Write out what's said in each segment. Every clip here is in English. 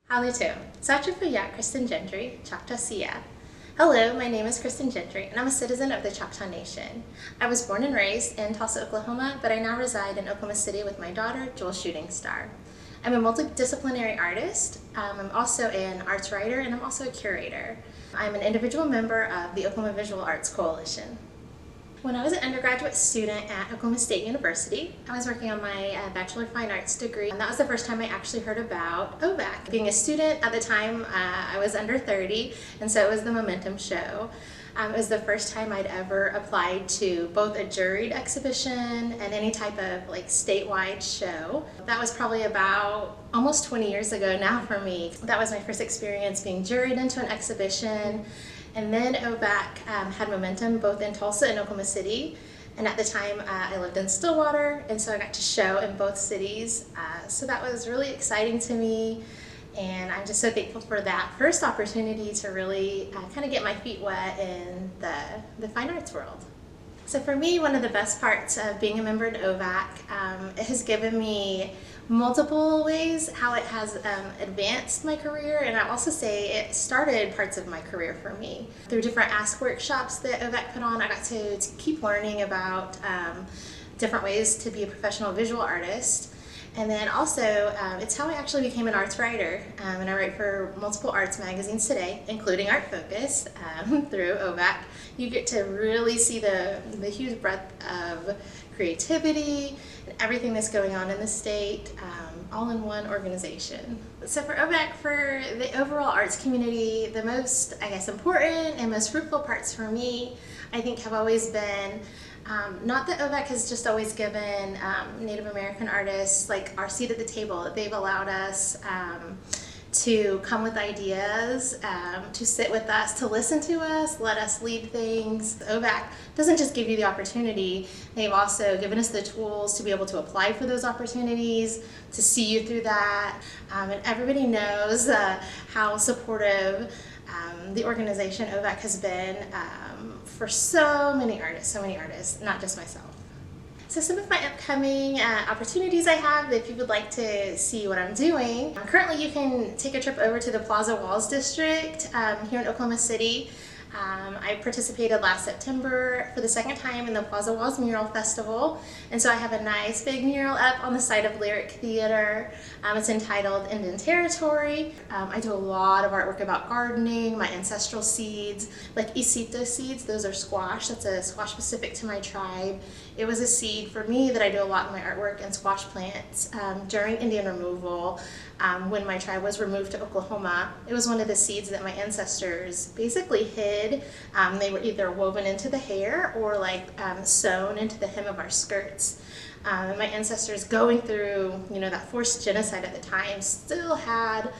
Halito. Sachafuya Kristin Gentry, Choctaw Siya. Hello, my name is Kristin Gentry, and I'm a citizen of the Choctaw Nation. I was born and raised in Tulsa, Oklahoma, but I now reside in Oklahoma City with my daughter, Jewel Shooting Star. I'm a multidisciplinary artist. I'm also an arts writer, and I'm also a curator. I'm an individual member of the Oklahoma Visual Arts Coalition. When I was an undergraduate student at Oklahoma State University, I was working on my Bachelor of Fine Arts degree, and that was the first time I actually heard about OVAC. Being a student at the time, I was under 30, and so it was the Momentum show. It was the first time I'd ever applied to both a juried exhibition and any type of statewide show. That was probably about almost 20 years ago now for me. That was my first experience being juried into an exhibition. And then OVAC had Momentum both in Tulsa and Oklahoma City. And at the time I lived in Stillwater, and so I got to show in both cities. So that was really exciting to me. And I'm just so thankful for that first opportunity to really kind of get my feet wet in the fine arts world. So for me, one of the best parts of being a member in OVAC, it has given me multiple ways how it has advanced my career, and I also say it started parts of my career for me. Through different Ask workshops that OVAC put on, I got to keep learning about different ways to be a professional visual artist. And then also, it's how I actually became an arts writer, and I write for multiple arts magazines today, including Art Focus, through OVAC. You get to really see the huge breadth of creativity and everything that's going on in the state, all in one organization. So for OVAC, for the overall arts community, the most, important and most fruitful parts for me, I think, have always been not that OVAC has just always given Native American artists our seat at the table. They've allowed us to come with ideas, to sit with us, to listen to us, let us lead things. OVAC doesn't just give you the opportunity, they've also given us the tools to be able to apply for those opportunities, to see you through that. And everybody knows how supportive the organization OVAC has been for so many artists, not just myself. So some of my upcoming opportunities I have, if you would like to see what I'm doing, currently you can take a trip over to the Plaza Walls District here in Oklahoma City. I participated last September for the second time in the Plaza Walls Mural Festival, and so I have a nice big mural up on the side of Lyric Theater. It's entitled Indian Territory. I do a lot of artwork about gardening, my ancestral seeds, like isito seeds. Those are squash. That's a squash specific to my tribe. It was a seed for me that I do a lot in my artwork and squash plants during Indian removal. When my tribe was removed to Oklahoma, it was one of the seeds that my ancestors basically hid. They were either woven into the hair or sewn into the hem of our skirts. And my ancestors, going through that forced genocide at the time, still had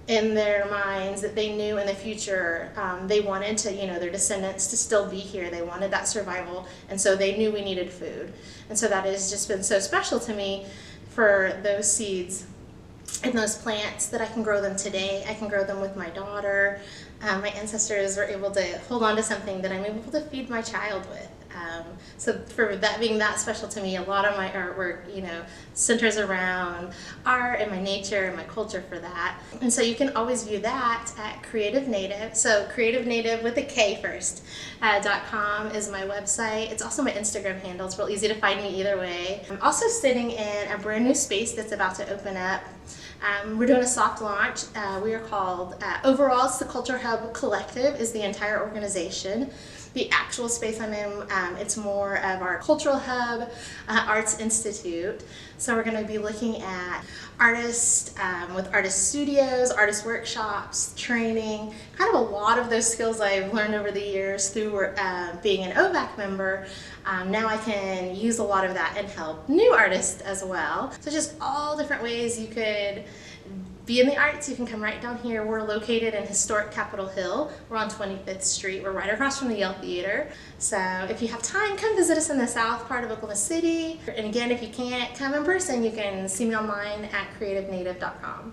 in their minds that they knew in the future they wanted to, their descendants to still be here. They wanted that survival, and so they knew we needed food. And so that has just been so special to me for those seeds and those plants that I can grow them today. I can grow them with my daughter. My ancestors were able to hold on to something that I'm able to feed my child with. So for that being that special to me, a lot of my artwork, centers around art and my nature and my culture for that. And so you can always view that at Creative Native. So Creative Native with a K first, .com is my website. It's also my Instagram handle. It's real easy to find me either way. I'm also sitting in a brand new space that's about to open up. We're doing a soft launch. We are called, overall, it's the Culture Hub Collective is the entire organization. The actual space I'm in, it's more of our cultural hub, Arts Institute. So we're going to be looking at artists with artist studios, artist workshops, training, kind of a lot of those skills I've learned over the years through being an OVAC member. Now I can use a lot of that and help new artists as well. So just all different ways you could be in the arts. You can come right down here. We're located in historic Capitol Hill. We're on 25th Street. We're right across from the Yale Theater. So if you have time, come visit us in the south part of Oklahoma City. And again, if you can't come in person, you can see me online at creativenative.com.